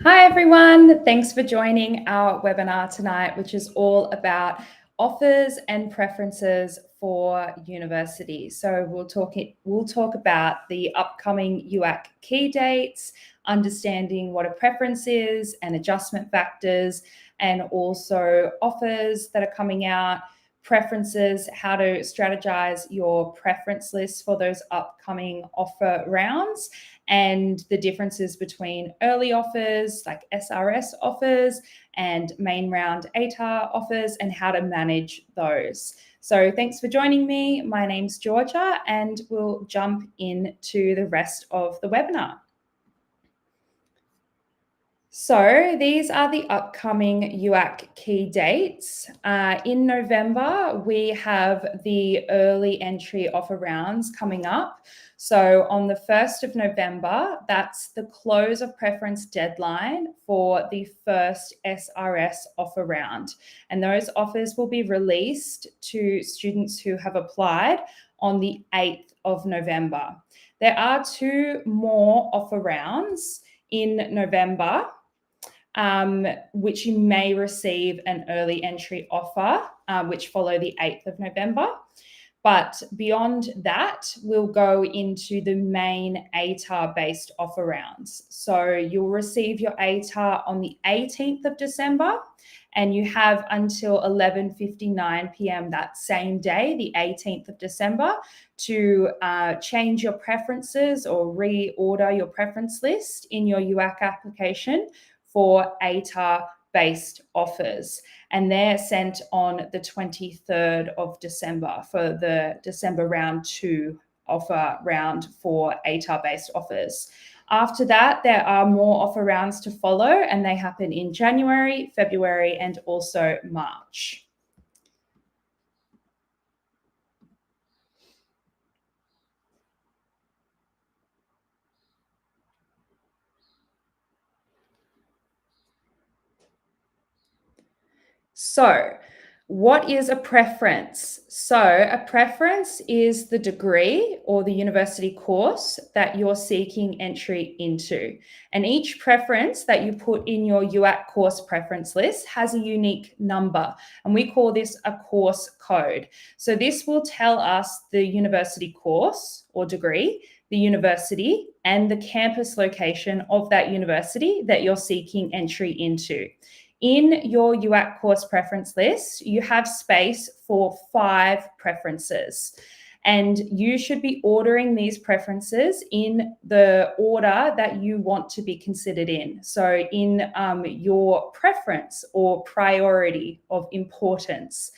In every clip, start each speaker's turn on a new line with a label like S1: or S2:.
S1: Hi, everyone. Thanks for joining our webinar tonight, which is all about offers and preferences for university. So we'll talk about the upcoming UAC key dates, understanding what a preference is and adjustment factors, and also offers that are coming out, preferences, how to strategize your preference list for those upcoming offer rounds, and the differences between early offers like SRS offers and main round ATAR offers and how to manage those. So thanks for joining me. My name's Georgia, and we'll jump into the rest of the webinar. So these are the upcoming UAC key dates. In November, we have the early entry offer rounds coming up. So on the 1st of November, that's the close of preference deadline for the first SRS offer round. And those offers will be released to students who have applied on the 8th of November. There are two more offer rounds in November, which you may receive an early entry offer, which follow the 8th of November. But beyond that, we'll go into the main ATAR-based offer rounds. So you'll receive your ATAR on the 18th of December, and you have until 11:59 p.m. that same day, the 18th of December, to change your preferences or reorder your preference list in your UAC application for ATAR-based offers. And they're sent on the 23rd of December for the December round 2 offer round for ATAR-based offers. After that, there are more offer rounds to follow, and they happen in January, February, and also March. So, what is a preference? So, a preference is the degree or the university course that you're seeking entry into. And each preference that you put in your UAC course preference list has a unique number, and we call this a course code. So, this will tell us the university course or degree, the university, and the campus location of that university that you're seeking entry into. In your UAC course preference list, you have space for 5 preferences, and you should be ordering these preferences in the order that you want to be considered in. So in your preference or priority of importance.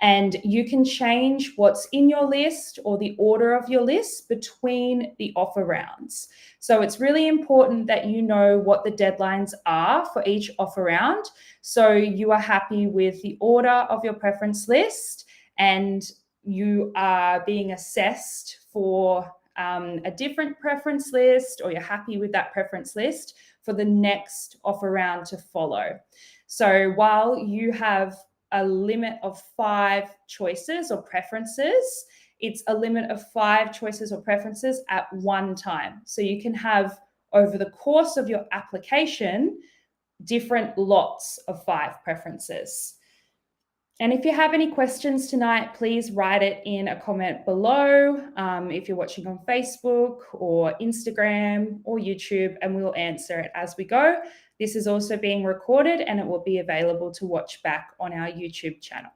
S1: And you can change what's in your list or the order of your list between the offer rounds. So it's really important that you know what the deadlines are for each offer round, so you are happy with the order of your preference list and you are being assessed for a different preference list, or you're happy with that preference list for the next offer round to follow. So while you have a limit of 5 choices or preferences, it's a limit of 5 choices or preferences at one time. So you can have, over the course of your application, different lots of 5 preferences. And if you have any questions tonight, please write it in a comment below, if you're watching on Facebook or Instagram or YouTube, and we'll answer it as we go. This is also being recorded and it will be available to watch back on our YouTube channel.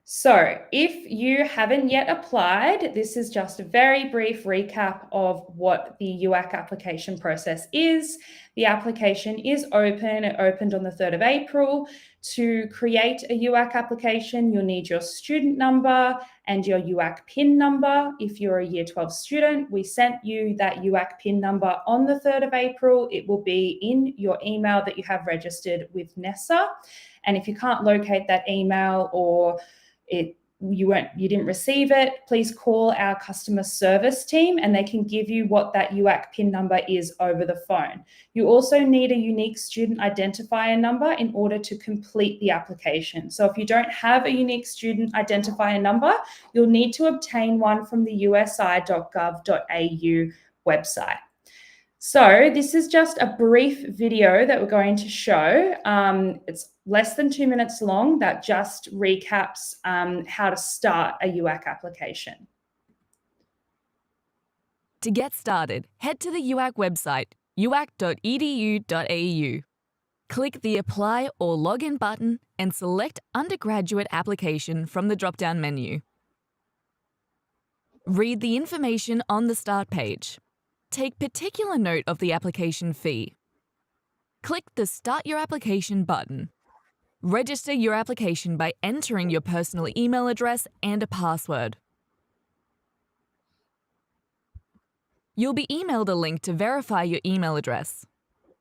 S1: So if you haven't yet applied, this is just a very brief recap of what the UAC application process is. The application is open. It opened on the 3rd of April. To create a UAC application, you'll need your student number and your UAC PIN number. If you're a Year 12 student, we sent you that UAC PIN number on the 3rd of April. It will be in your email that you have registered with NESA. And if you can't locate that email, or it you didn't receive it, please call our customer service team and they can give you what that UAC PIN number is over the phone. You also need a unique student identifier number in order to complete the application. So if you don't have a unique student identifier number, you'll need to obtain one from the usi.gov.au website. So this is just a brief video that we're going to show. It's less than 2 minutes long that just recaps how to start a UAC application.
S2: To get started, head to the UAC website, uac.edu.au. Click the Apply or Login button and select Undergraduate Application from the drop-down menu. Read the information on the Start page. Take particular note of the application fee. Click the Start Your Application button. Register your application by entering your personal email address and a password. You'll be emailed a link to verify your email address.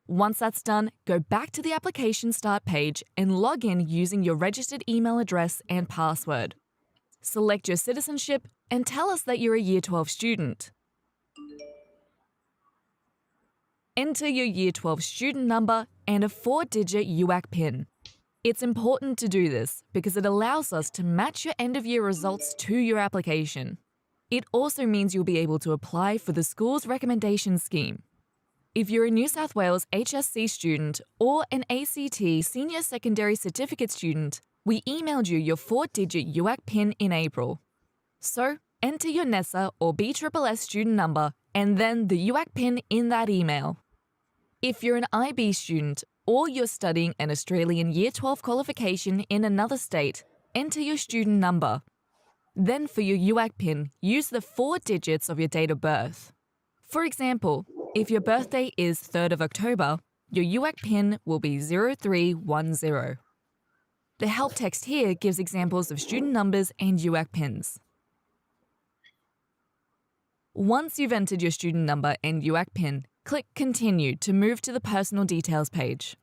S2: Once that's done, go back to the application start page and log in using your registered email address and password. Select your citizenship and tell us that you're a Year 12 student. Enter your Year 12 student number and a 4-digit UAC PIN. It's important to do this because it allows us to match your end-of-year results to your application. It also means you'll be able to apply for the school's recommendation scheme. If you're a New South Wales HSC student or an ACT Senior Secondary Certificate student, we emailed you your 4-digit UAC PIN in April. So, enter your NESA or BSSS student number and then the UAC PIN in that email. If you're an IB student or you're studying an Australian Year 12 qualification in another state, enter your student number. Then for your UAC PIN, use the 4 digits of your date of birth. For example, if your birthday is 3rd of October, your UAC PIN will be 0310. The help text here gives examples of student numbers and UAC PINs. Once you've entered your student number and UAC PIN, click Continue to move to the Personal Details page.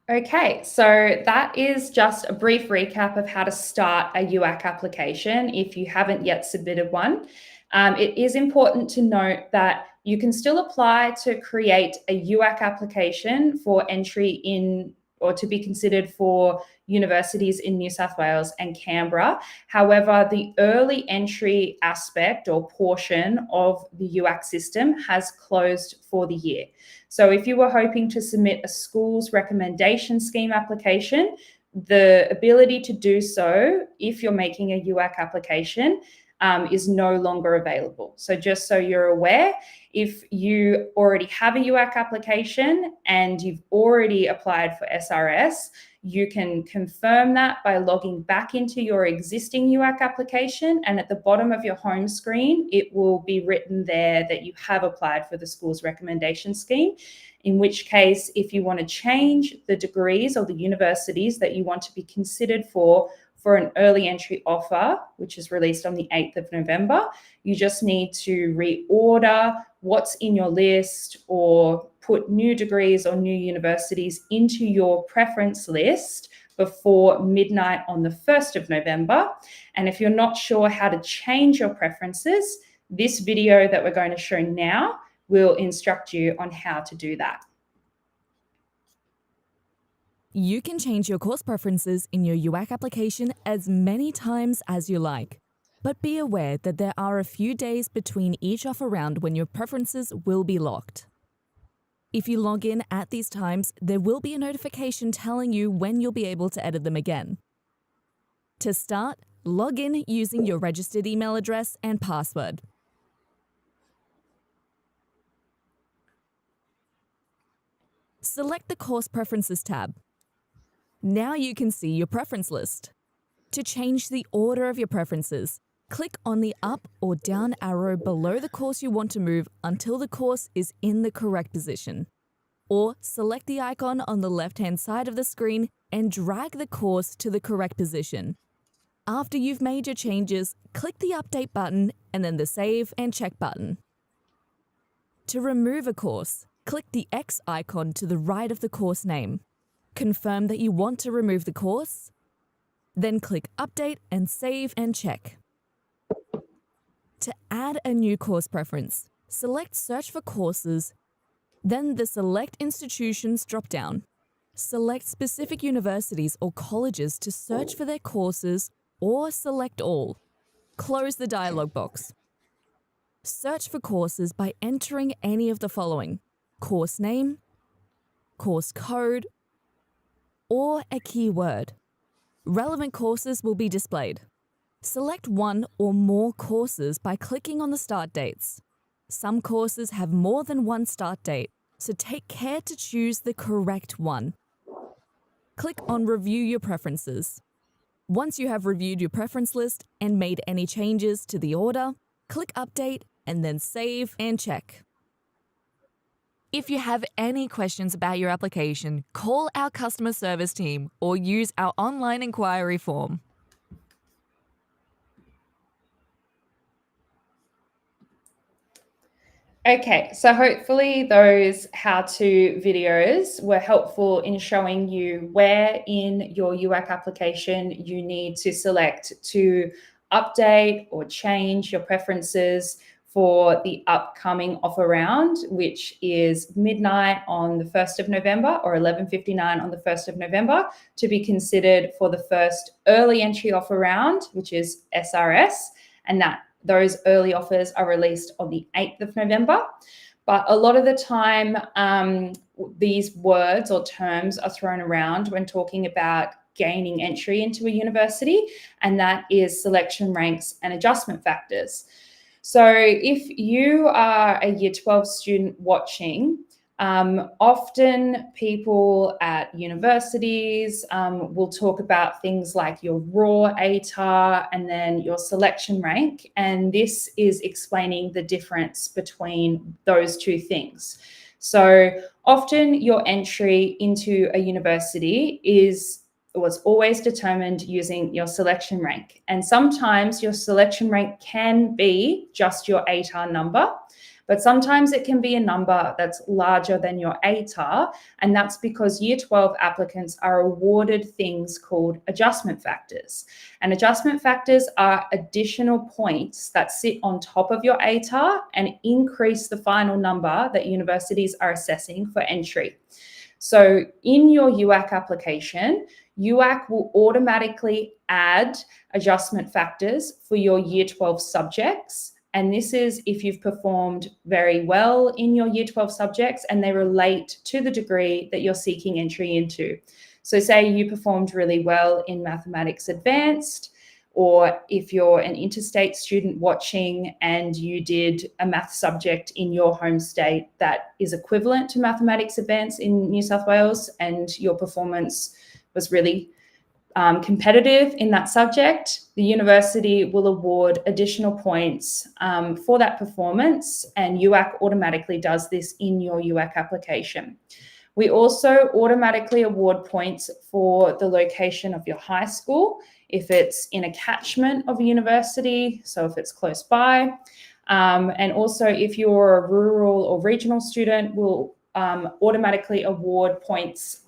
S1: Okay, so that is just a brief recap of how to start a UAC application if you haven't yet submitted one. It is important to note that you can still apply to create a UAC application for entry in or to be considered for universities in New South Wales and Canberra. However, the early entry aspect or portion of the UAC system has closed for the year. So if you were hoping to submit a school's recommendation scheme application, the ability to do so if you're making a UAC application is no longer available. So just so you're aware, if you already have a UAC application and you've already applied for SRS, you can confirm that by logging back into your existing UAC application, and at the bottom of your home screen, it will be written there that you have applied for the school's recommendation scheme. In which case, if you want to change the degrees or the universities that you want to be considered for an early entry offer, which is released on the 8th of November, you just need to reorder what's in your list or put new degrees or new universities into your preference list before midnight on the 1st of November. And if you're not sure how to change your preferences, this video that we're going to show now will instruct you on how to do that.
S2: You can change your course preferences in your UAC application as many times as you like. But be aware that there are a few days between each offer round when your preferences will be locked. If you log in at these times, there will be a notification telling you when you'll be able to edit them again. To start, log in using your registered email address and password. Select the Course Preferences tab. Now you can see your preference list. To change the order of your preferences, click on the up or down arrow below the course you want to move until the course is in the correct position. Or select the icon on the left-hand side of the screen and drag the course to the correct position. After you've made your changes, click the Update button and then the Save and Check button. To remove a course, click the X icon to the right of the course name. Confirm that you want to remove the course, then click Update and Save and check. To add a new course preference, select Search for Courses, then the Select Institutions drop-down. Select specific universities or colleges to search for their courses or select all. Close the dialog box. Search for courses by entering any of the following: course name, course code, or a keyword. Relevant courses will be displayed. Select one or more courses by clicking on the start dates. Some courses have more than one start date, so take care to choose the correct one. Click on Review Your Preferences. Once you have reviewed your preference list and made any changes to the order, click Update and then Save and check. If you have any questions about your application, call our customer service team or use our online inquiry form.
S1: Okay, so hopefully those how-to videos were helpful in showing you where in your UAC application you need to select to update or change your preferences for the upcoming offer round, which is midnight on the 1st of November or 11:59 on the 1st of November, to be considered for the first early entry offer round, which is SRS, and those early offers are released on the 8th of November. But a lot of the time, these words or terms are thrown around when talking about gaining entry into a university, and that is selection ranks and adjustment factors. So if you are a Year 12 student watching, often people at universities will talk about things like your raw ATAR and then your selection rank. And this is explaining the difference between those two things. So often your entry into a university was always determined using your selection rank. And sometimes your selection rank can be just your ATAR number, but sometimes it can be a number that's larger than your ATAR, and that's because Year 12 applicants are awarded things called adjustment factors. And adjustment factors are additional points that sit on top of your ATAR and increase the final number that universities are assessing for entry. So in your UAC application, UAC will automatically add adjustment factors for your Year 12 subjects. And this is if you've performed very well in your Year 12 subjects and they relate to the degree that you're seeking entry into. So say you performed really well in Mathematics Advanced, or if you're an interstate student watching and you did a math subject in your home state that is equivalent to Mathematics Advanced in New South Wales, and your performance was really competitive in that subject, the university will award additional points for that performance, and UAC automatically does this in your UAC application. We also automatically award points for the location of your high school, if it's in a catchment of a university, so if it's close by. And also if you're a rural or regional student, we'll automatically award points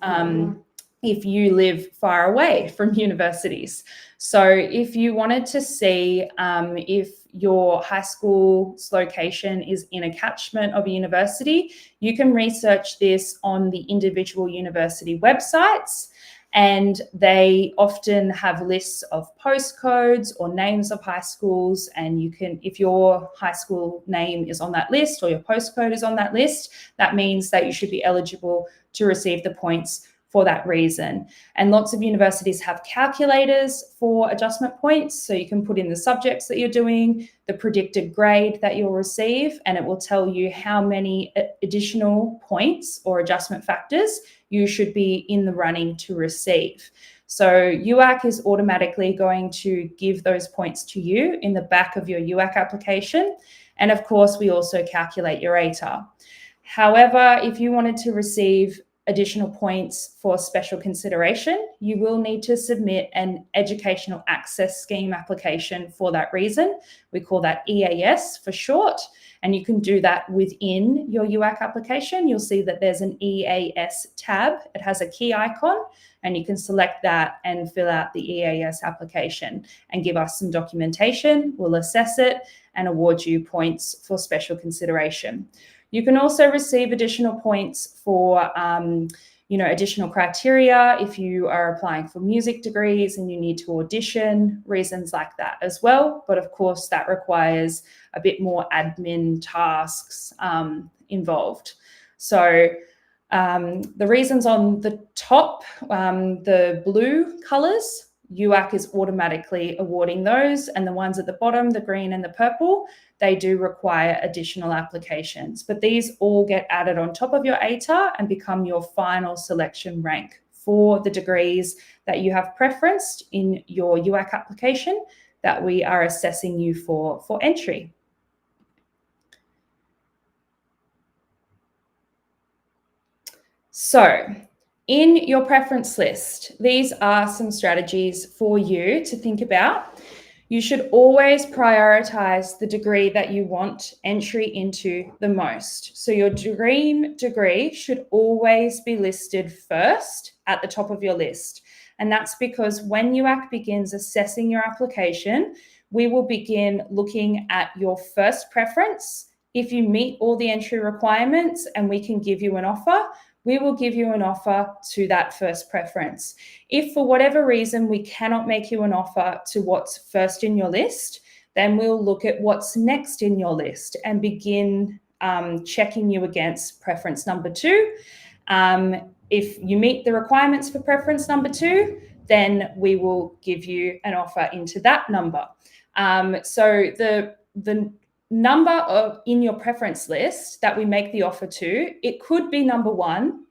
S1: if you live far away from universities. So if you wanted to see if your high school's location is in a catchment of a university, you can research this on the individual university websites, and they often have lists of postcodes or names of high schools, and you can, if your high school name is on that list or your postcode is on that list, that means that you should be eligible to receive the points for that reason. And lots of universities have calculators for adjustment points. So you can put in the subjects that you're doing, the predicted grade that you'll receive, and it will tell you how many additional points or adjustment factors you should be in the running to receive. So UAC is automatically going to give those points to you in the back of your UAC application. And of course, we also calculate your ATAR. However, if you wanted to receive additional points for special consideration, you will need to submit an Educational Access Scheme application for that reason. We call that EAS for short. And you can do that within your UAC application. You'll see that there's an EAS tab. It has a key icon, and you can select that and fill out the EAS application and give us some documentation. We'll assess it and award you points for special consideration. You can also receive additional points for additional criteria if you are applying for music degrees and you need to audition, reasons like that as well. But of course, that requires a bit more admin tasks involved. So the reasons on the top, the blue colors, UAC is automatically awarding those, and the ones at the bottom, the green and the purple, they do require additional applications. But these all get added on top of your ATAR and become your final selection rank for the degrees that you have preferenced in your UAC application that we are assessing you for entry. So, in your preference list, these are some strategies for you to think about. You should always prioritize the degree that you want entry into the most. So your dream degree should always be listed first at the top of your list. And that's because when UAC begins assessing your application, we will begin looking at your first preference. If you meet all the entry requirements and we can give you an offer, we will give you an offer to that first preference. If for whatever reason we cannot make you an offer to what's first in your list, then we'll look at what's next in your list and begin checking you against preference number 2. If you meet the requirements for preference number 2, then we will give you an offer into that number. So the number in your preference list that we make the offer to, it could be number 1,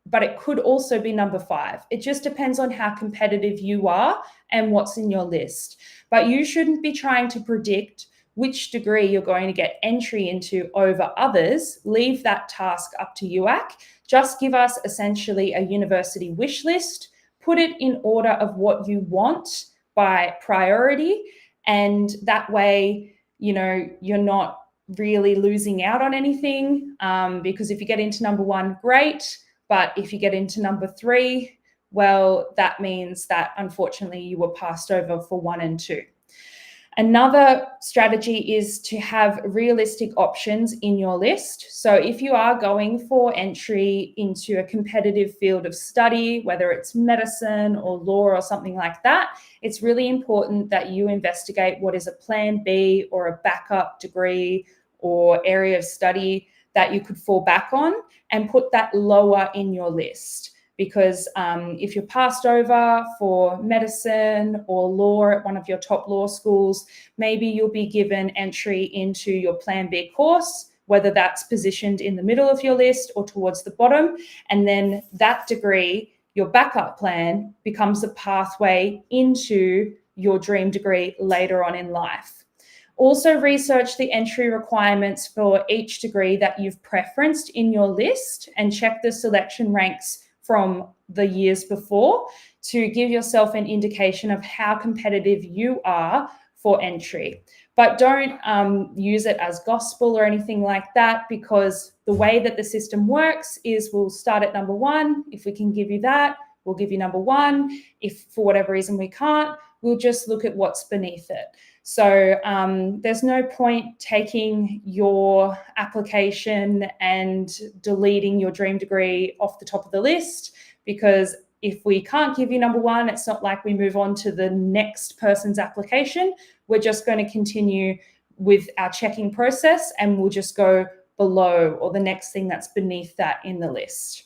S1: but it could also be number 5. It just depends on how competitive you are and what's in your list. But you shouldn't be trying to predict which degree you're going to get entry into over others. Leave that task up to UAC. Just give us essentially a university wish list, put it in order of what you want by priority, and that way, you're not really losing out on anything, because if you get into number 1, great. But if you get into number 3, well, that means that unfortunately you were passed over for 1 and 2. Another strategy is to have realistic options in your list. So if you are going for entry into a competitive field of study, whether it's medicine or law or something like that, it's really important that you investigate what is a plan B or a backup degree or area of study that you could fall back on and put that lower in your list. Because if you're passed over for medicine or law at one of your top law schools, maybe you'll be given entry into your Plan B course, whether that's positioned in the middle of your list or towards the bottom. And then that degree, your backup plan, becomes a pathway into your dream degree later on in life. Also research the entry requirements for each degree that you've preferenced in your list and check the selection ranks from the years before to give yourself an indication of how competitive you are for entry. But don't use it as gospel or anything like that, because the way that the system works is we'll start at number 1. If we can give you that, we'll give you number 1. If for whatever reason we can't, we'll just look at what's beneath it. So there's no point taking your application and deleting your dream degree off the top of the list, because if we can't give you number 1, it's not like we move on to the next person's application. We're just going to continue with our checking process and we'll just go below or the next thing that's beneath that in the list.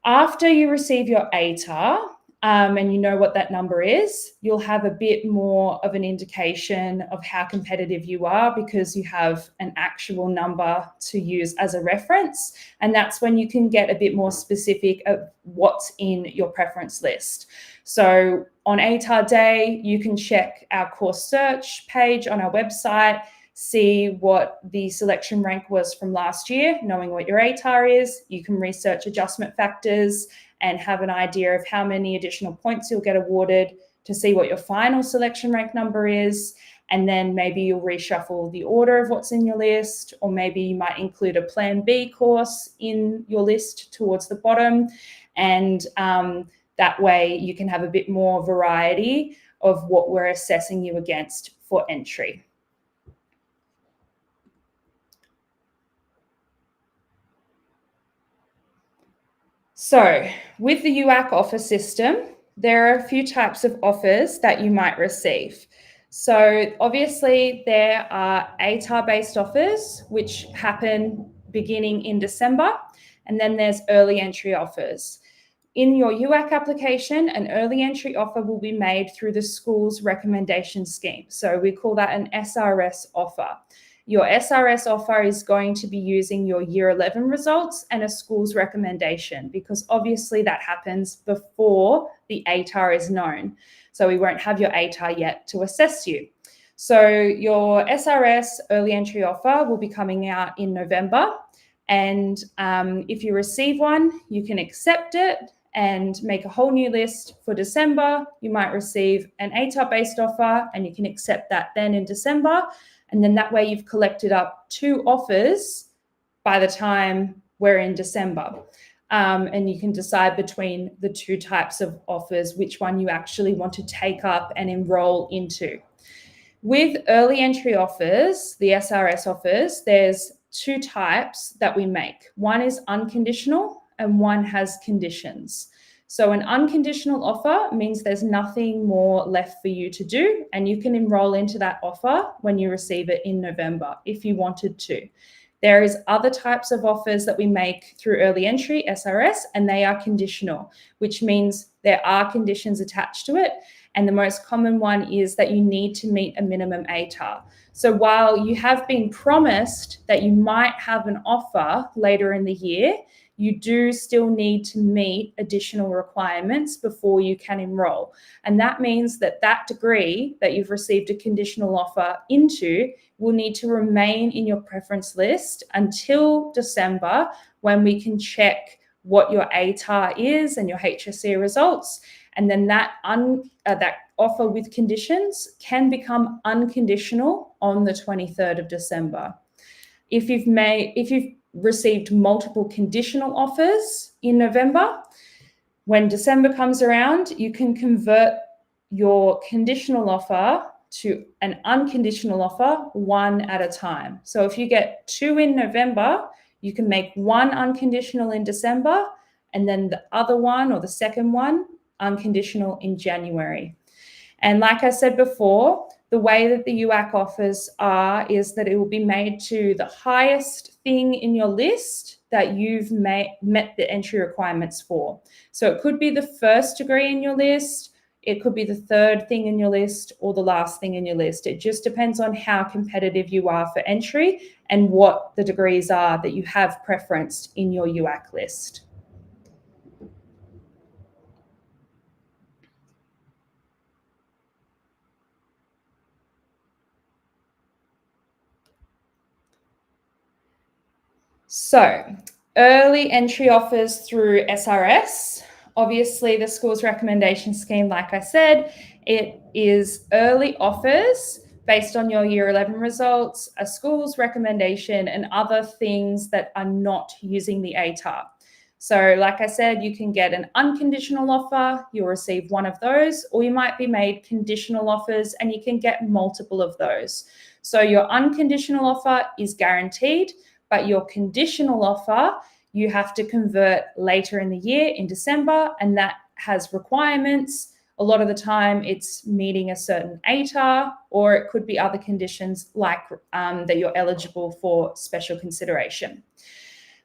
S1: After you receive your ATAR, and you know what that number is, you'll have a bit more of an indication of how competitive you are because you have an actual number to use as a reference. And that's when you can get a bit more specific of what's in your preference list. So on ATAR day, you can check our course search page on our website, see what the selection rank was from last year, knowing what your ATAR is. You can research adjustment factors and have an idea of how many additional points you'll get awarded to see what your final selection rank number is. and then maybe you'll reshuffle the order of what's in your list, or maybe you might include a Plan B course in your list towards the bottom, and that way you can have a bit more variety of what we're assessing you against for entry. So with the UAC offer system, there are a few types of offers that you might receive. So obviously there are ATAR-based offers, which happen beginning in December, and then there's early entry offers. In your UAC application, an early entry offer will be made through the school's recommendation scheme. So we call that an SRS offer. Your SRS offer is going to be using your year 11 results and a school's recommendation, because obviously that happens before the ATAR is known. So we won't have your ATAR yet to assess you. So your SRS early entry offer will be coming out in November. And if you receive one, you can accept it and make a whole new list for December. You might receive an ATAR-based offer and you can accept that then in December. And then that way you've collected up 2 offers by the time we're in December. And you can decide between the 2 types of offers, which one you actually want to take up and enroll into. With early entry offers, the SRS offers, there's 2 types that we make. One is unconditional and one has conditions. So an unconditional offer means there's nothing more left for you to do, and you can enroll into that offer when you receive it in November if you wanted to. There is other types of offers that we make through early entry, SRS, and they are conditional, which means there are conditions attached to it. And the most common one is that you need to meet a minimum ATAR. So while you have been promised that you might have an offer later in the year, you do still need to meet additional requirements before you can enroll. And that means that that degree that you've received a conditional offer into will need to remain in your preference list until December, when we can check what your ATAR is and your HSC results. And then that offer with conditions can become unconditional on the 23rd of December. If you've received multiple conditional offers in November, when December comes around, you can convert your conditional offer to an unconditional offer one at a time. So if you get 2 in November, you can make 1 unconditional in December, and then the other one, or the second one, unconditional in January. And like I said before, the way that the UAC offers are is that it will be made to the highest thing in your list that you've met the entry requirements for. So it could be the first degree in your list, it could be the 3rd thing in your list, or the last thing in your list. It just depends on how competitive you are for entry and what the degrees are that you have preferenced in your UAC list. So early entry offers through SRS. Obviously, the school's recommendation scheme, like I said, it is early offers based on your year 11 results, a school's recommendation, and other things that are not using the ATAR. So like I said, you can get an unconditional offer, you'll receive one of those, or you might be made conditional offers and you can get multiple of those. So your unconditional offer is guaranteed, but your conditional offer, you have to convert later in the year in December, and that has requirements. A lot of the time it's meeting a certain ATAR, or it could be other conditions like that you're eligible for special consideration.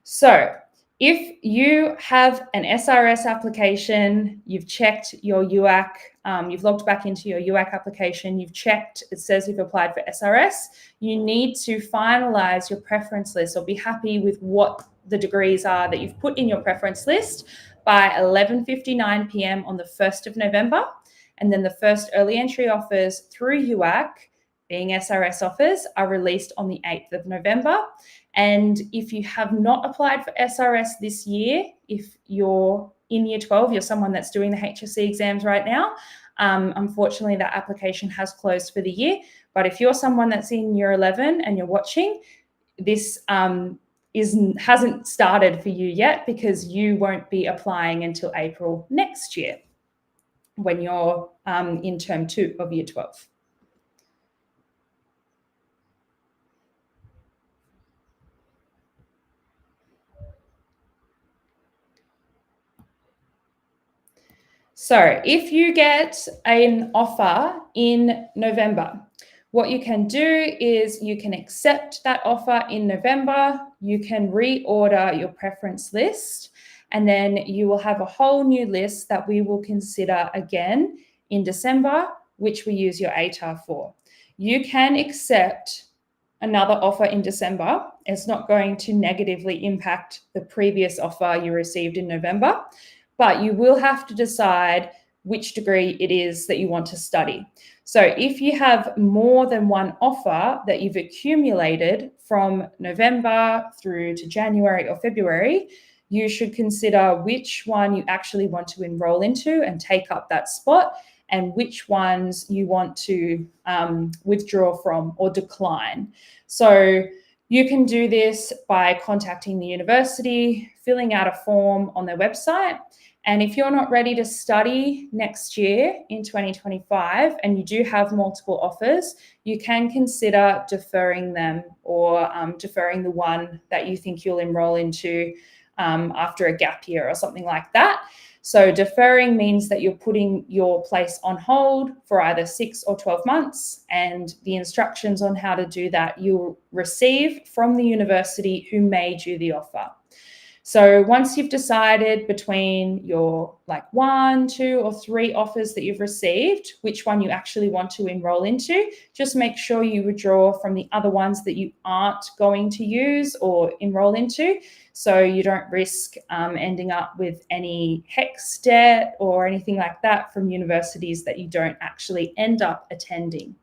S1: So if you have an SRS application, you've checked your UAC, you've logged back into your UAC application, you've checked, it says you've applied for SRS, you need to finalize your preference list or be happy with what the degrees are that you've put in your preference list by 11:59 p.m. on the 1st of November. And then the first early entry offers through UAC, being SRS offers, are released on the 8th of November. And if you have not applied for SRS this year, if you're in year 12, you're someone that's doing the HSC exams right now, unfortunately that application has closed for the year, But if you're someone that's in year 11 and you're watching, this hasn't started for you yet, because you won't be applying until April next year when you're in term 2 of year 12. So if you get an offer in November, what you can do is you can accept that offer in November, you can reorder your preference list, and then you will have a whole new list that we will consider again in December, which we use your ATAR for. You can accept another offer in December. It's not going to negatively impact the previous offer you received in November, but you will have to decide which degree it is that you want to study. So if you have more than one offer that you've accumulated from November through to January or February, you should consider which one you actually want to enroll into and take up that spot, and which ones you want to withdraw from or decline. So you can do this by contacting the university, filling out a form on their website. And if you're not ready to study next year in 2025 and you do have multiple offers, you can consider deferring them, or deferring the one that you think you'll enroll into after a gap year or something like that. So deferring means that you're putting your place on hold for either 6 or 12 months, and the instructions on how to do that you'll receive from the university who made you the offer. So once you've decided between your 1, 2, or 3 offers that you've received, which one you actually want to enroll into, just make sure you withdraw from the other ones that you aren't going to use or enroll into, so you don't risk ending up with any HEX debt or anything like that from universities that you don't actually end up attending.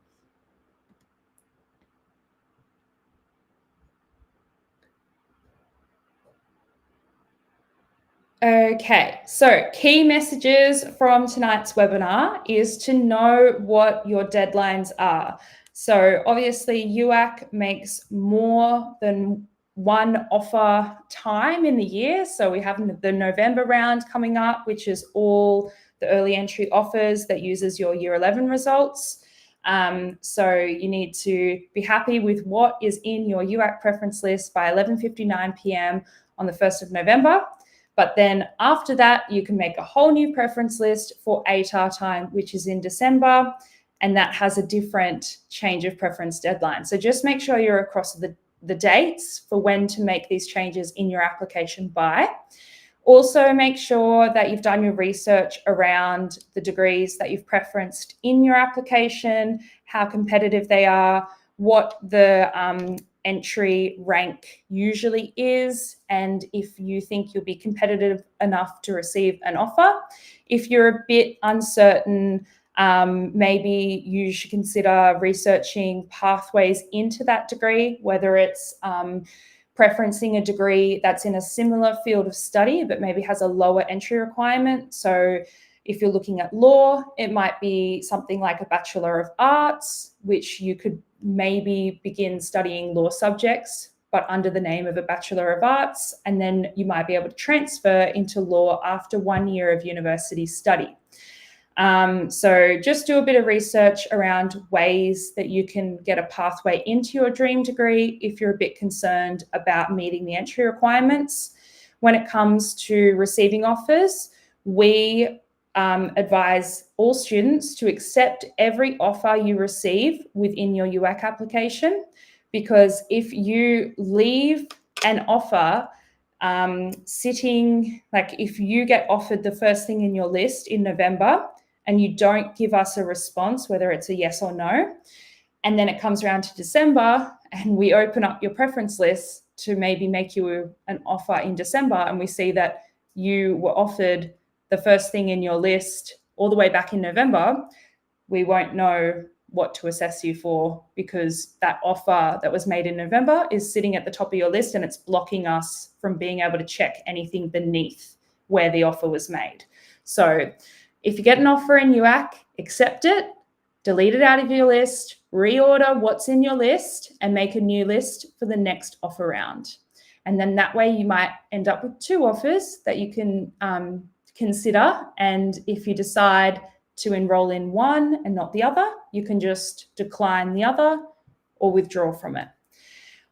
S1: Okay, so key messages from tonight's webinar is to know what your deadlines are. So obviously UAC makes more than one offer time in the year. So we have the November round coming up, which is all the early entry offers that uses your year 11 results. So you need to be happy with what is in your UAC preference list by 11:59 p.m. on the 1st of November. But then after that, you can make a whole new preference list for ATAR time, which is in December, and that has a different change of preference deadline. So just make sure you're across the dates for when to make these changes in your application by. Also, make sure that you've done your research around the degrees that you've preferenced in your application, how competitive they are, what the entry rank usually is, and if you think you'll be competitive enough to receive an offer. If you're a bit uncertain, maybe you should consider researching pathways into that degree, whether it's preferencing a degree that's in a similar field of study but maybe has a lower entry requirement. So if you're looking at law, it might be something like a Bachelor of Arts, which you could maybe begin studying law subjects, but under the name of a Bachelor of Arts, and then you might be able to transfer into law after 1 year of university study. So just do a bit of research around ways that you can get a pathway into your dream degree if you're a bit concerned about meeting the entry requirements. When it comes to receiving offers, we advise all students to accept every offer you receive within your UAC application, because if you leave an offer sitting, like if you get offered the first thing in your list in November and you don't give us a response, whether it's a yes or no, and then it comes around to December and we open up your preference list to maybe make you an offer in December, and we see that you were offered the first thing in your list all the way back in November, we won't know what to assess you for, because that offer that was made in November is sitting at the top of your list and it's blocking us from being able to check anything beneath where the offer was made. So if you get an offer in UAC, accept it. delete it out of your list, reorder what's in your list, and make a new list for the next offer round. And then that way you might end up with 2 offers that you can consider. And if you decide to enroll in one and not the other, you can just decline the other or withdraw from it.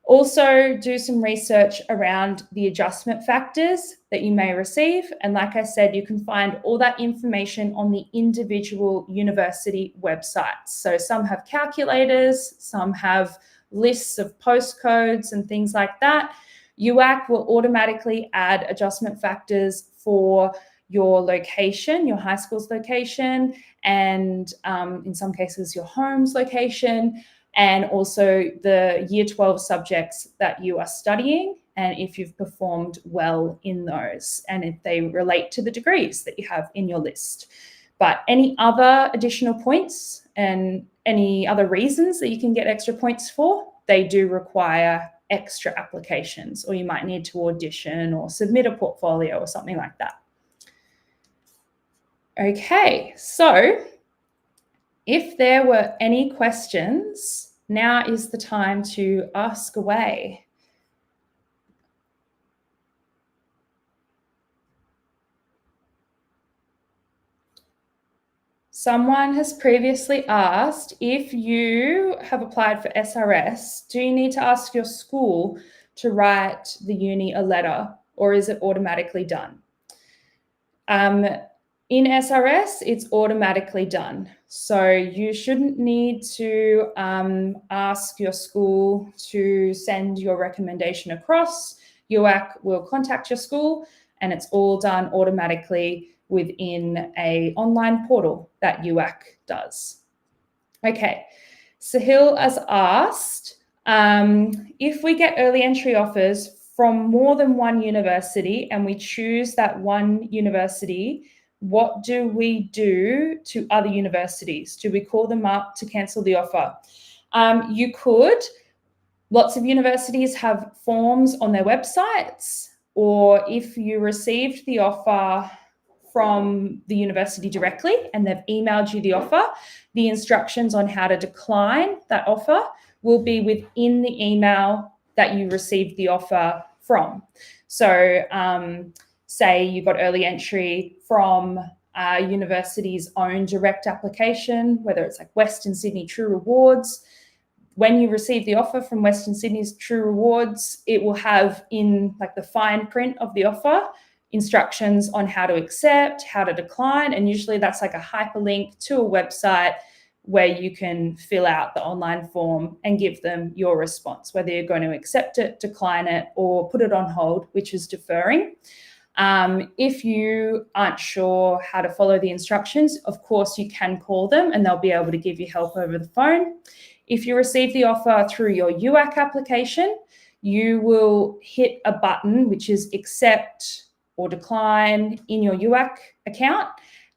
S1: Also, do some research around the adjustment factors that you may receive. And like I said, you can find all that information on the individual university websites. So some have calculators, some have lists of postcodes and things like that. UAC will automatically add adjustment factors for your location, your high school's location, and in some cases, your home's location, and also the year 12 subjects that you are studying, and if you've performed well in those, and if they relate to the degrees that you have in your list. But any other additional points and any other reasons that you can get extra points for, they do require extra applications, or you might need to audition or submit a portfolio or something like that. Okay, so if there were any questions, now is the time to ask away. Someone has previously asked, if you have applied for SRS, do you need to ask your school to write the uni a letter, or is it automatically done? In SRS, it's automatically done. So you shouldn't need to ask your school to send your recommendation across. UAC will contact your school, and it's all done automatically within an online portal that UAC does. Okay, Sahil has asked, if we get early entry offers from more than one university and we choose that one university, what do we do to other universities? Do we call them up to cancel the offer? You could. Lots of universities have forms on their websites, or if you received the offer from the university directly and they've emailed you the offer, the instructions on how to decline that offer will be within the email that you received the offer from. So say you got early entry from a university's own direct application, whether it's like Western Sydney True Rewards. When you receive the offer from Western Sydney's True Rewards, it will have in like the fine print of the offer instructions on how to accept, how to decline, and usually that's like a hyperlink to a website where you can fill out the online form and give them your response, whether you're going to accept it, decline it, or put it on hold, which is deferring. If you aren't sure how to follow the instructions, of course you can call them and they'll be able to give you help over the phone. If you receive the offer through your UAC application, you will hit a button which is accept or decline in your UAC account,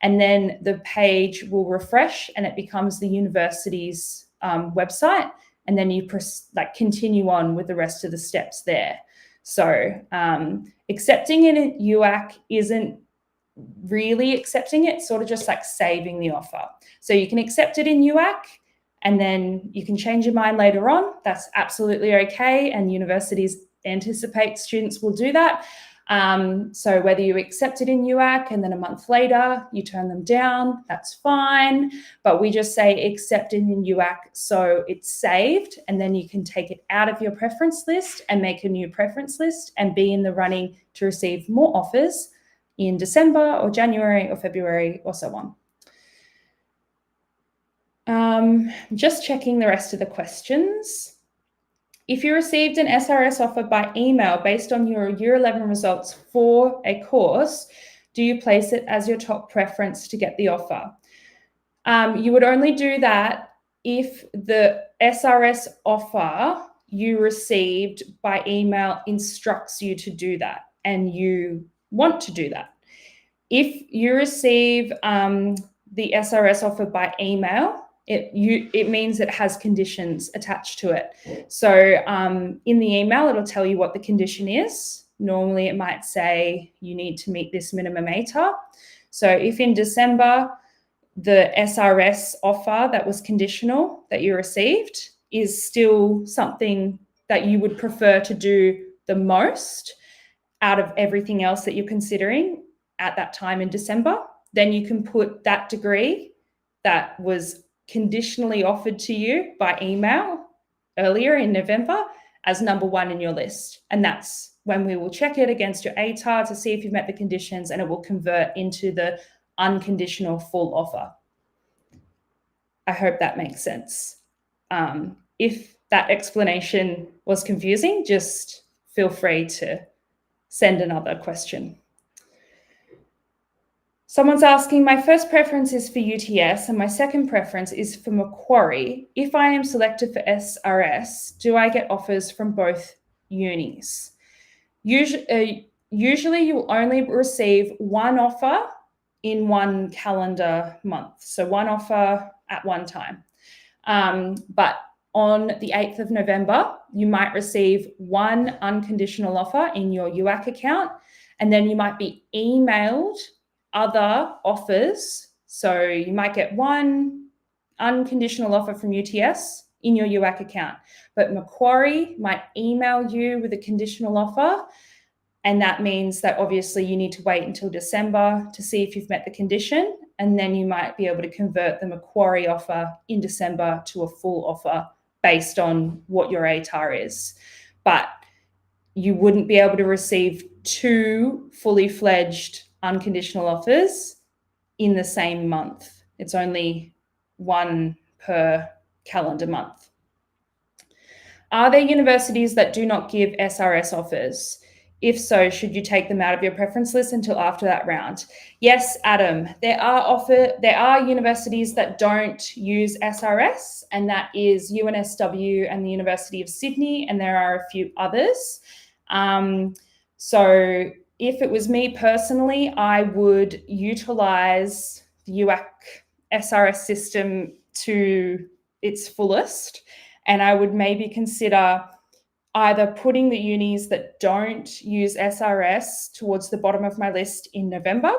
S1: and then the page will refresh and it becomes the university's website, and then you continue on with the rest of the steps there. So accepting it in UAC isn't really accepting it, sort of just like saving the offer. So you can accept it in UAC and then you can change your mind later on. That's absolutely okay, and universities anticipate students will do that. So whether you accept it in UAC and then a month later you turn them down, that's fine. But we just say accept it in UAC so it's saved, and then you can take it out of your preference list and make a new preference list and be in the running to receive more offers in December or January or February or so on. Just checking the rest of the questions. If you received an SRS offer by email based on your Year 11 results for a course, do you place it as your top preference to get the offer? You would only do that if the SRS offer you received by email instructs you to do that and you want to do that. If you receive the SRS offer by email, it means it has conditions attached to it. So in the email, it'll tell you what the condition is. Normally, it might say you need to meet this minimum ATAR. So if in December, the SRS offer that was conditional that you received is still something that you would prefer to do the most out of everything else that you're considering at that time in December, then you can put that degree that was conditionally offered to you by email earlier in November as number one in your list. And that's when we will check it against your ATAR to see if you've met the conditions, and it will convert into the unconditional full offer. I hope that makes sense. If that explanation was confusing, just feel free to send another question. Someone's asking, my first preference is for UTS and my second preference is for Macquarie. If I am selected for SRS, do I get offers from both unis? Usually you'll only receive one offer in one calendar month. So one offer at one time. But on the 8th of November, you might receive one unconditional offer in your UAC account, and then you might be emailed other offers. So you might get one unconditional offer from UTS in your UAC account, but Macquarie might email you with a conditional offer. And that means that obviously you need to wait until December to see if you've met the condition. And then you might be able to convert the Macquarie offer in December to a full offer based on what your ATAR is. But you wouldn't be able to receive two fully fledged unconditional offers in the same month. It's only one per calendar month. Are there universities that do not give SRS offers? If so, should you take them out of your preference list until after that round? Yes, Adam, there are universities that don't use SRS, and that is UNSW and the University of Sydney, and there are a few others. So if it was me personally, I would utilize the UAC SRS system to its fullest, and I would maybe consider either putting the unis that don't use SRS towards the bottom of my list in November,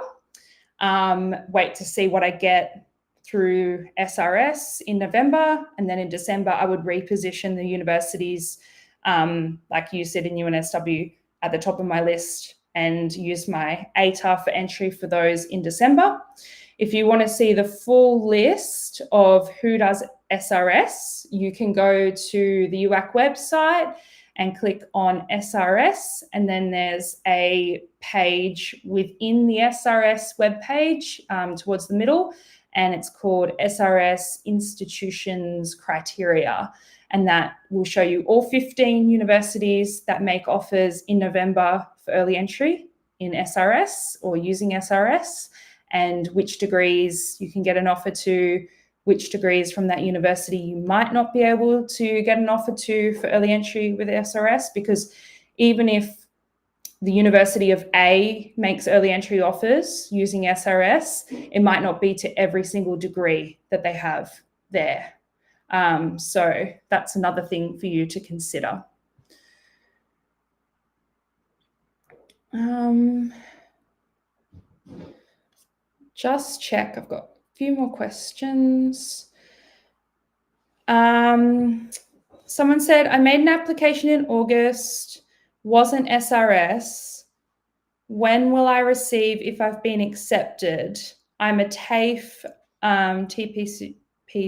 S1: wait to see what I get through SRS in November, and then in December I would reposition the universities, like you said in UNSW, at the top of my list and use my ATAR for entry for those in December. If you want to see the full list of who does SRS, you can go to the UAC website and click on SRS, and then there's a page within the SRS webpage towards the middle, and it's called SRS Institutions Criteria, and that will show you all 15 universities that make offers in November for early entry in SRS or using SRS, and which degrees you can get an offer to, which degrees from that university you might not be able to get an offer to for early entry with SRS, because even if the University of A makes early entry offers using SRS, it might not be to every single degree that they have there. So that's another thing for you to consider. Just check, I've got a few more questions. Someone said, I made an application in August, wasn't SRS. When will I receive if I've been accepted? I'm a TAFE TPP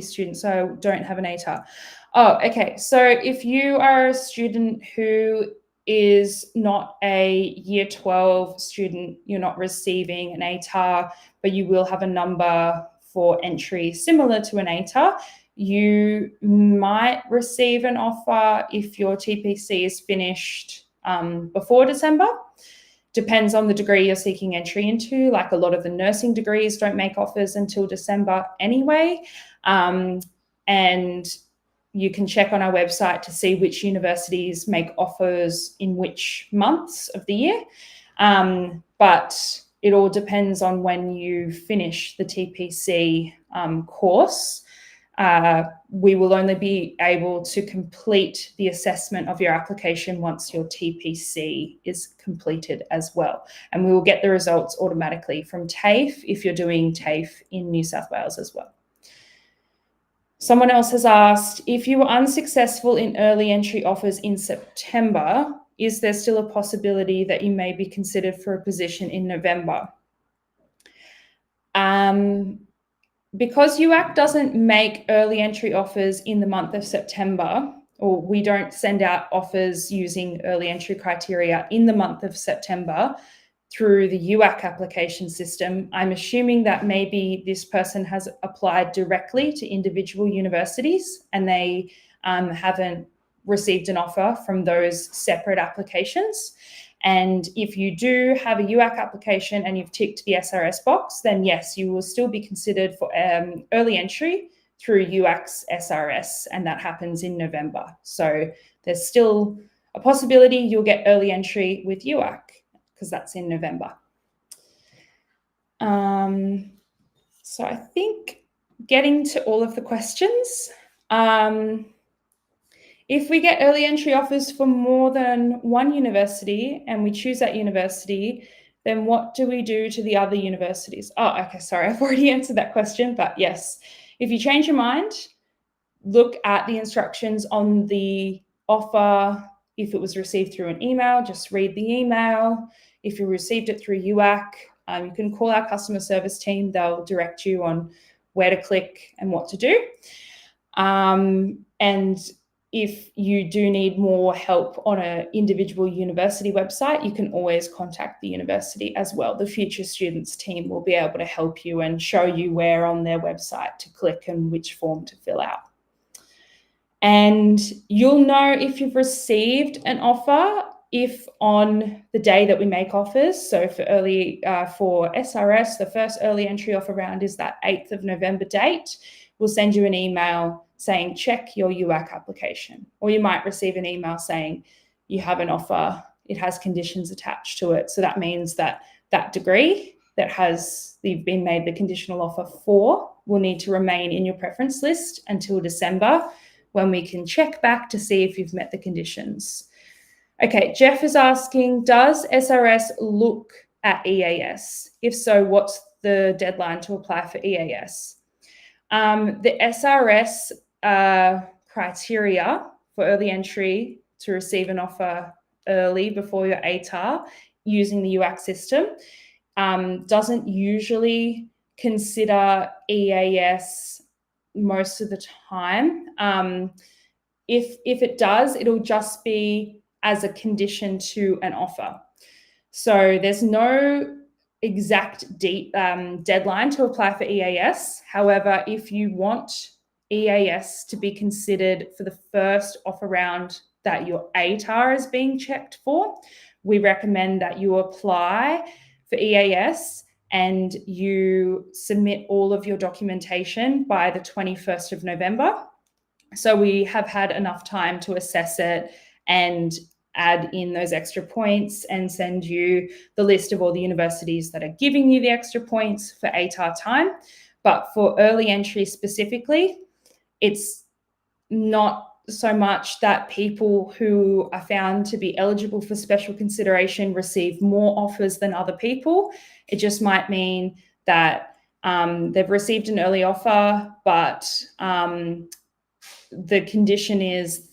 S1: student, so I don't have an ATAR. Oh, okay. So if you are a student who is not a year 12 student, you're not receiving an ATAR, but you will have a number for entry similar to an ATAR, you might receive an offer if your TPC is finished before December. Depends on the degree you're seeking entry into. Like a lot of the nursing degrees don't make offers until December anyway. And you can check on our website to see which universities make offers in which months of the year. But it all depends on when you finish the TPC course. we will only be able to complete the assessment of your application once your TPC is completed as well. And we will get the results automatically from TAFE if you're doing TAFE in New South Wales as well. Someone else has asked, if you were unsuccessful in early entry offers in September, is there still a possibility that you may be considered for a position in November? Because UAC doesn't make early entry offers in the month of September, or we don't send out offers using early entry criteria in the month of September through the UAC application system, I'm assuming that maybe this person has applied directly to individual universities and they haven't received an offer from those separate applications. And if you do have a UAC application and you've ticked the SRS box, then yes, you will still be considered for early entry through UAC's SRS, and that happens in November. So there's still a possibility you'll get early entry with UAC because that's in November. So I think getting to all of the questions, if we get early entry offers for more than one university and we choose that university, then what do we do to the other universities? Oh, okay, sorry, I've already answered that question, but yes. If you change your mind, look at the instructions on the offer. If it was received through an email, just read the email. If you received it through UAC, you can call our customer service team. They'll direct you on where to click and what to do. And if you do need more help on an individual university website, you can always contact the university as well. The Future Students team will be able to help you and show you where on their website to click and which form to fill out. And you'll know if you've received an offer if on the day that we make offers. So for SRS, the first early entry offer round is that 8th of November date. We'll send you an email saying, check your UAC application. Or you might receive an email saying, you have an offer, it has conditions attached to it. So that means that that degree that you've been made the conditional offer for will need to remain in your preference list until December, when we can check back to see if you've met the conditions. Okay, Jeff is asking, does SRS look at EAS? If so, what's the deadline to apply for EAS? The SRS criteria for early entry to receive an offer early before your ATAR using the UAC system doesn't usually consider EAS most of the time. If it does, it'll just be as a condition to an offer. So there's no exact deadline to apply for EAS. However, if you want EAS to be considered for the first offer round that your ATAR is being checked for, we recommend that you apply for EAS and you submit all of your documentation by the 21st of November. So we have had enough time to assess it and add in those extra points and send you the list of all the universities that are giving you the extra points for ATAR time. But for early entry specifically, it's not so much that people who are found to be eligible for special consideration receive more offers than other people. It just might mean that they've received an early offer, but the condition is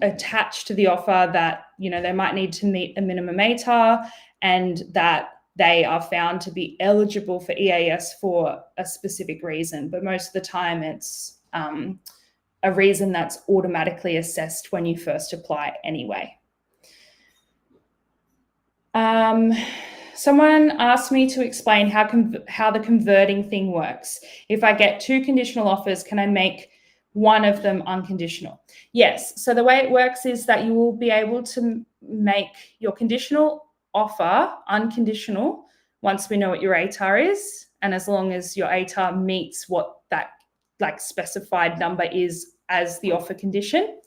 S1: attached to the offer that, they might need to meet a minimum ATAR and that they are found to be eligible for EAS for a specific reason. But most of the time it's a reason that's automatically assessed when you first apply anyway. Someone asked me to explain how the converting thing works. If I get 2 conditional offers, can I make one of them unconditional? Yes. So the way it works is that you will be able to make your conditional offer unconditional once we know what your ATAR is, and as long as your ATAR meets what that specified number is as the offer condition.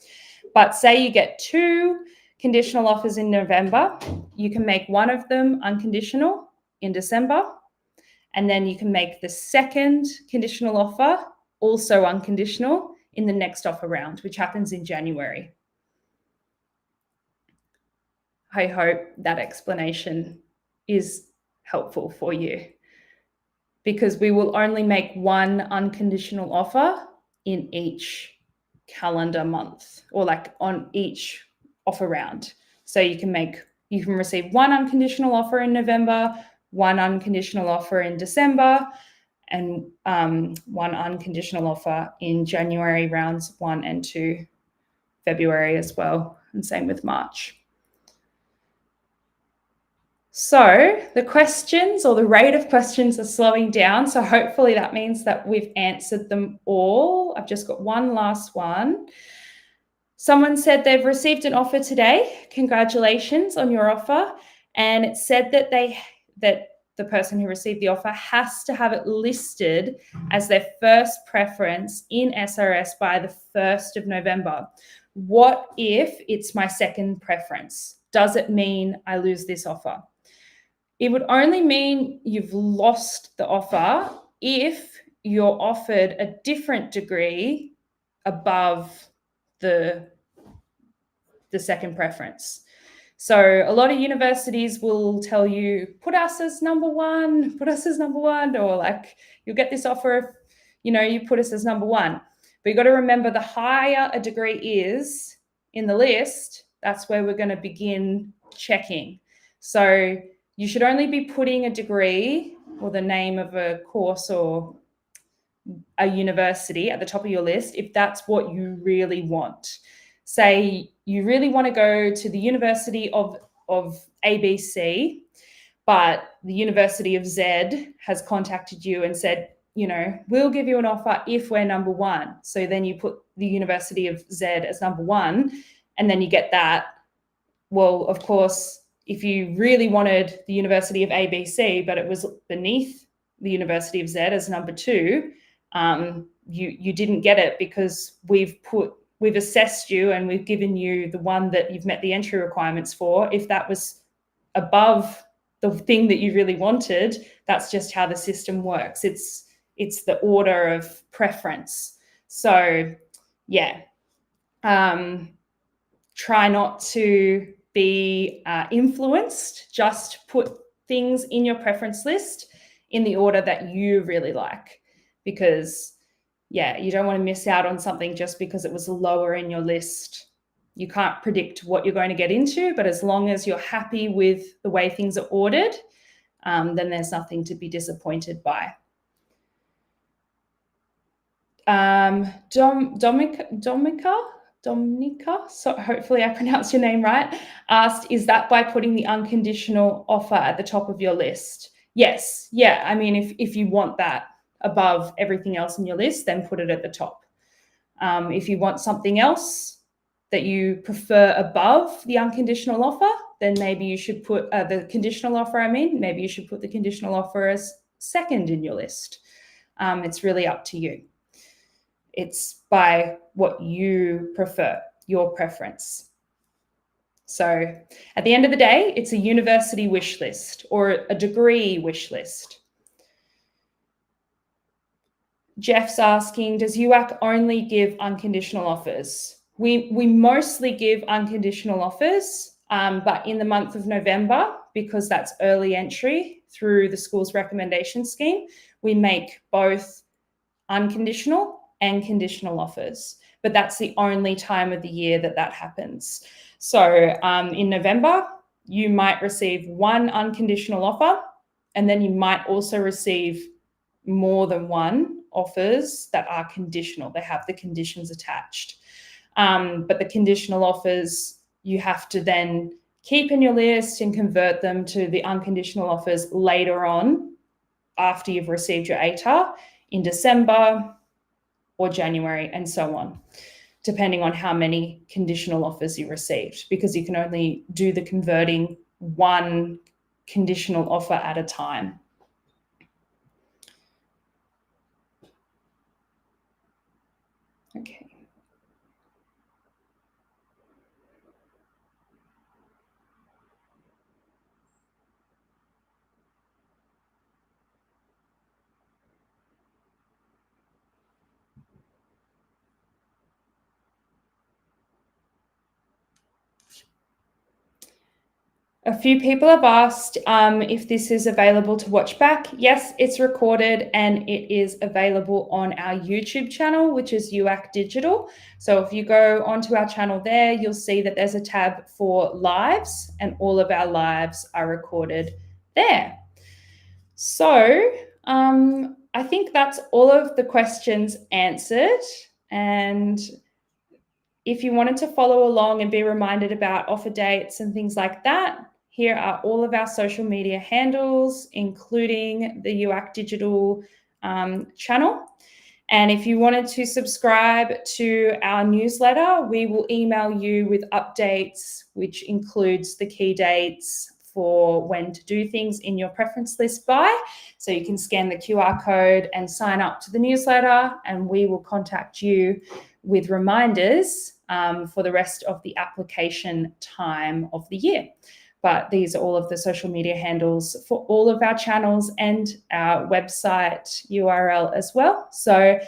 S1: But say you get 2 conditional offers in November, you can make one of them unconditional in December, and then you can make the second conditional offer also unconditional in the next offer round, which happens in January. I hope that explanation is helpful for you, because we will only make one unconditional offer in each calendar month, or like on each offer round. So you can receive one unconditional offer in November, one unconditional offer in December, and one unconditional offer in January rounds 1 and 2, February as well, and same with March. So the questions, or the rate of questions, are slowing down. So hopefully that means that we've answered them all. I've just got one last one. Someone said they've received an offer today. Congratulations on your offer. And it said that the person who received the offer has to have it listed as their first preference in SRS by the 1st of November. What if it's my second preference? Does it mean I lose this offer? It would only mean you've lost the offer if you're offered a different degree above the second preference. So a lot of universities will tell you, put us as number one, or like, you'll get this offer if, you put us as number one. But you've got to remember, the higher a degree is in the list, that's where we're going to begin checking. So you should only be putting a degree or the name of a course or a university at the top of your list if that's what you really want. Say you really want to go to the University of ABC, but the University of Z has contacted you and said, we'll give you an offer if we're number one. So then you put the University of Z as number one, and then you get that. Well, of course, if you really wanted the University of ABC, but it was beneath the University of Z as number two, you didn't get it, because we've assessed you and we've given you the one that you've met the entry requirements for. If that was above the thing that you really wanted, that's just how the system works. It's the order of preference. So yeah, try not to be influenced. Just put things in your preference list in the order that you really like, because you don't want to miss out on something just because it was lower in your list. You can't predict what you're going to get into, but as long as you're happy with the way things are ordered, then there's nothing to be disappointed by. Dominica, so hopefully I pronounced your name right, asked, is that by putting the unconditional offer at the top of your list? Yes. Yeah. I mean, if you want that above everything else in your list, then put it at the top. If you want something else that you prefer above the unconditional offer, then maybe you should put the conditional offer, maybe you should put the conditional offer as second in your list. It's really up to you. It's by what you prefer, your preference. So at the end of the day, it's a university wish list or a degree wish list. Jeff's asking, does UAC only give unconditional offers? We mostly give unconditional offers, but in the month of November, because that's early entry through the school's recommendation scheme, we make both unconditional and conditional offers. But that's the only time of the year that happens. So in November, you might receive one unconditional offer, and then you might also receive more than one offers that are conditional. They have the conditions attached. But the conditional offers, you have to then keep in your list and convert them to the unconditional offers later on after you've received your ATAR in December or January, and so on, depending on how many conditional offers you received, because you can only do the converting one conditional offer at a time. Okay. A few people have asked if this is available to watch back. Yes, it's recorded and it is available on our YouTube channel, which is UAC Digital. So if you go onto our channel there, you'll see that there's a tab for lives, and all of our lives are recorded there. So I think that's all of the questions answered. And if you wanted to follow along and be reminded about offer dates and things like that, here are all of our social media handles, including the UAC Digital channel. And if you wanted to subscribe to our newsletter, we will email you with updates, which includes the key dates for when to do things in your preference list by. So you can scan the QR code and sign up to the newsletter, and we will contact you with reminders for the rest of the application time of the year. But these are all of the social media handles for all of our channels and our website URL as well. So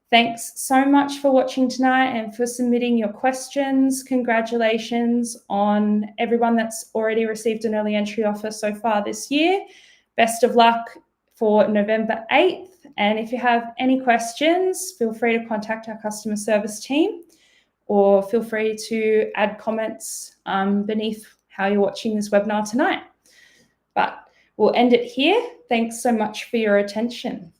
S1: thanks so much for watching tonight and for submitting your questions. Congratulations on everyone that's already received an early entry offer so far this year. Best of luck for November 8th. And if you have any questions, feel free to contact our customer service team, or feel free to add comments beneath how you're watching this webinar tonight. But we'll end it here. Thanks so much for your attention.